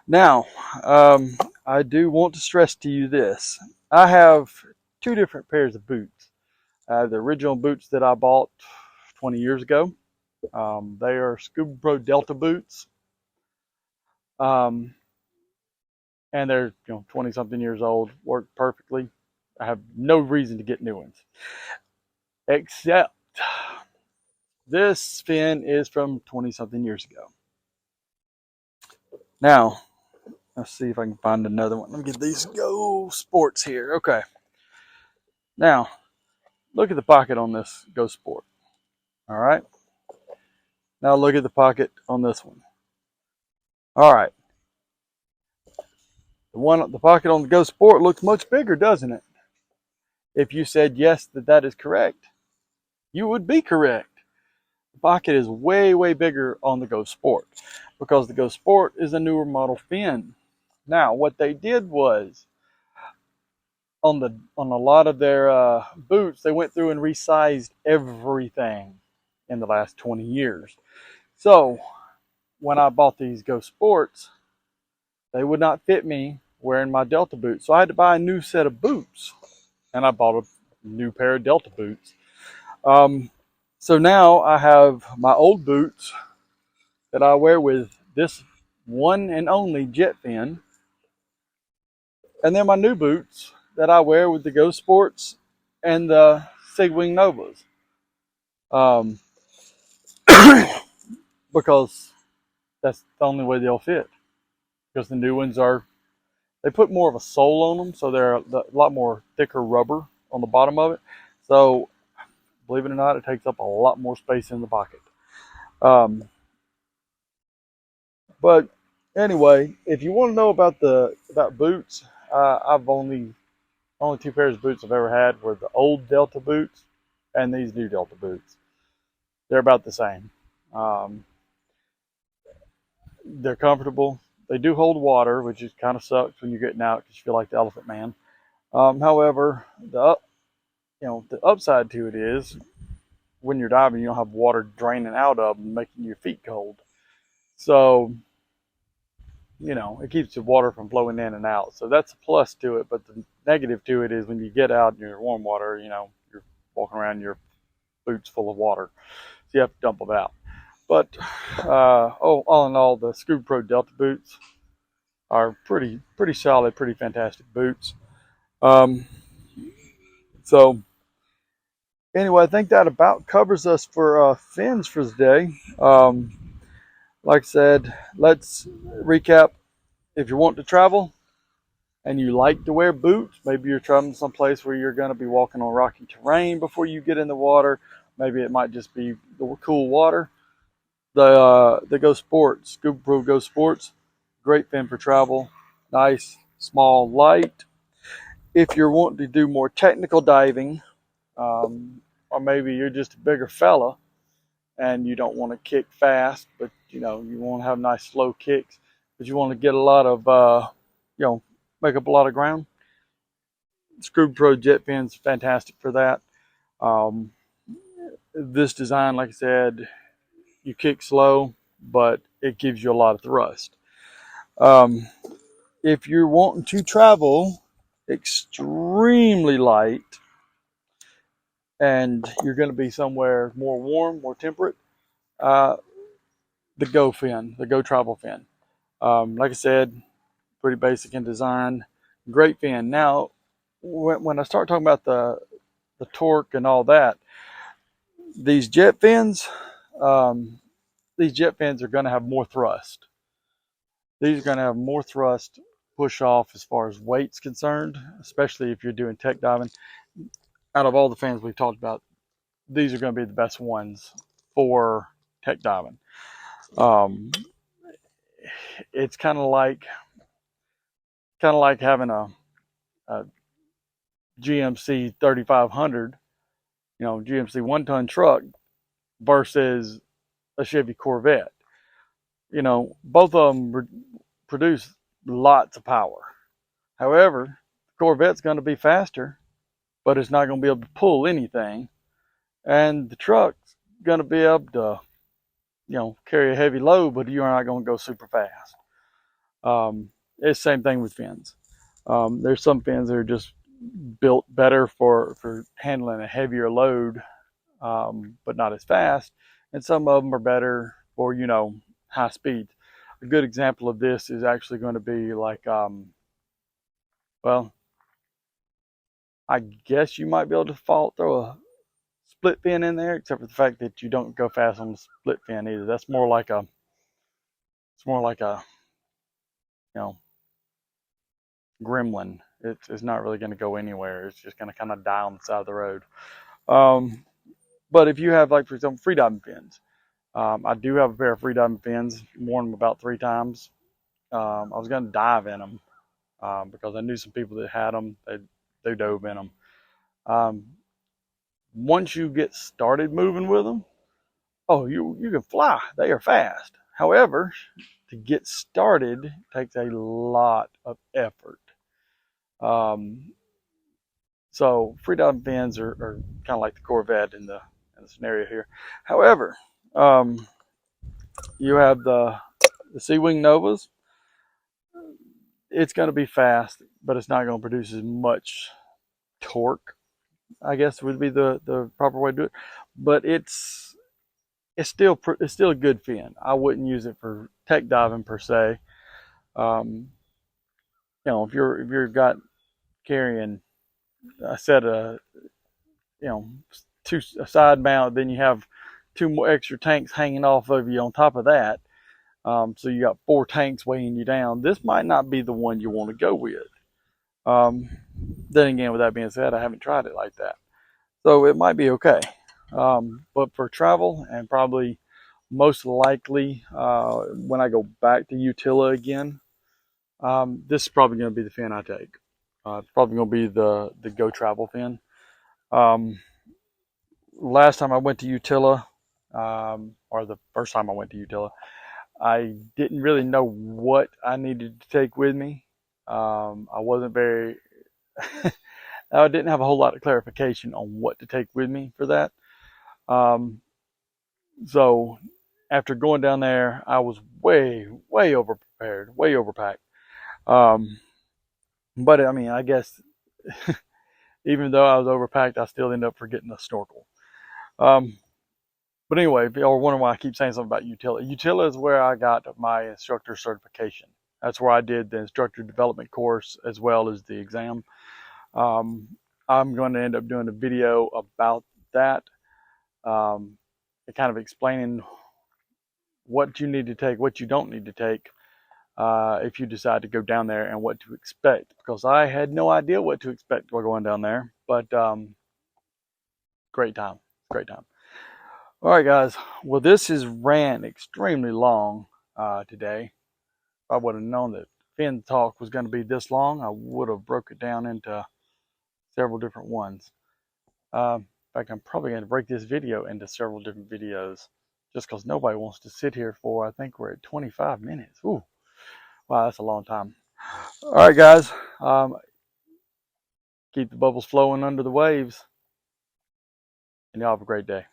Now, I do want to stress to you this. I have two different pairs of boots. The original boots that I bought 20 years ago. They are Scuba Pro Delta boots. Um, and they're 20 something years old, work perfectly. I have no reason to get new ones. Except this fin is from 20 something years ago. Now, let's see if I can find another one. Let me get these Go Sports here. Okay. Now, look at the pocket on this Go Sport. All right. Now look at the pocket on this one. All right. The pocket on the Go Sport looks much bigger, doesn't it? If you said yes, that is correct, you would be correct. The pocket is way, way bigger on the Go Sport because the Go Sport is a newer model fin. Now, what they did was on a lot of their boots, they went through and resized everything in the last 20 years. So when I bought these Go Sports, they would not fit me wearing my Delta boots. So I had to buy a new set of boots, and I bought a new pair of Delta boots. So now I have my old boots that I wear with this one and only jet fin, and then my new boots that I wear with the Go Sports and the Sigwing Novas. Um, because that's the only way they'll fit. Because the new ones they put more of a sole on them, so they're a lot more thicker rubber on the bottom of it. So, believe it or not, it takes up a lot more space in the pocket. But anyway, if you want to know about boots, I've only two pairs of boots I've ever had were the old Delta boots and these new Delta boots. They're about the same. They're comfortable. They do hold water, which is kind of sucks when you're getting out because you feel like the Elephant Man. However, the upside to it is when you're diving, you don't have water draining out of them, making your feet cold. So, it keeps the water from flowing in and out. So that's a plus to it. But the negative to it is when you get out in your warm water, you're walking around your boots full of water. So you have to dump them out. But all in all, the Scuba Pro Delta boots are pretty solid, pretty fantastic boots. So anyway, I think that about covers us for fins for today. Like I said, let's recap. If you want to travel and you like to wear boots, maybe you're traveling someplace where you're going to be walking on rocky terrain before you get in the water. Maybe it might just be the cool water. The Go Sports, Scuba Pro Go Sports, great fin for travel. Nice, small, light. If you're wanting to do more technical diving, or maybe you're just a bigger fella and you don't want to kick fast, but you want to have nice slow kicks, but you want to get a lot of make up a lot of ground. Scuba Pro jet fins fantastic for that. This design, like I said, you kick slow, but it gives you a lot of thrust. If you're wanting to travel extremely light and you're going to be somewhere more warm, more temperate, the Go fin, the Go Travel fin. Like I said, pretty basic in design, great fin. Now, when I start talking about the torque and all that, these jet fins are going to have more thrust. These are going to have more thrust push off as far as weight's concerned, especially if you're doing tech diving. Out of all the fins we've talked about, these are going to be the best ones for tech diving. It's kind of like having a GMC 3500, GMC 1-ton truck versus a Chevy Corvette. Both of them produce lots of power. However, the Corvette's going to be faster, but it's not going to be able to pull anything. And the truck's going to be able to, carry a heavy load, but you're not going to go super fast. It's the same thing with fins. There's some fins that are just built better for handling a heavier load, but not as fast. And some of them are better for, high speed. A good example of this is actually going to be like, well, I guess you might be able to throw a split fin in there, except for the fact that you don't go fast on the split fin either. That's more like it's more like a, you know, gremlin. It's not really going to go anywhere. It's just going to kind of die on the side of the road. Um, but if you have, like, for example, freediving fins, I do have a pair of freediving fins, worn them about 3 times. I was going to dive in them because I knew some people that had them. They dove in them. Um, Once you get started moving with them, oh, you can fly. They are fast. However, to get started takes a lot of effort. Um, so freediving fins are kind of like the Corvette in the scenario here. However, you have the Sea Wing Novas. It's going to be fast, but it's not going to produce as much torque, I guess would be the proper way to do it. But it's still a good fin. I wouldn't use it for tech diving per se. If you're got carrying a set of, a side mount, then you have 2 more extra tanks hanging off of you on top of that. So you got 4 tanks weighing you down. This might not be the one you want to go with. Then again, with that being said, I haven't tried it like that, so it might be okay. But for travel, and probably most likely when I go back to Utila again, this is probably going to be the fin I take. It's probably going to be the Go Travel fin. Last time I went to Utila, or the first time I went to Utila, I didn't really know what I needed to take with me. I wasn't very, I didn't have a whole lot of clarification on what to take with me for that. So after going down there, I was way over prepared, way overpacked. But I mean, I guess even though I was overpacked, I still ended up forgetting the snorkel. But anyway, if y'all are wondering why I keep saying something about Utila, Utila is where I got my instructor certification. That's where I did the instructor development course as well as the exam. I'm going to end up doing a video about that, kind of explaining what you need to take, what you don't need to take if you decide to go down there, and what to expect. Because I had no idea what to expect while going down there, but great time, great time. All right, guys. Well, this has ran extremely long today. If I would have known that fin talk was going to be this long, I would have broke it down into several different ones. In fact, I'm probably going to break this video into several different videos, just because nobody wants to sit here for, I think we're at 25 minutes. Ooh, wow, that's a long time. All right, guys. Keep the bubbles flowing under the waves, and y'all have a great day.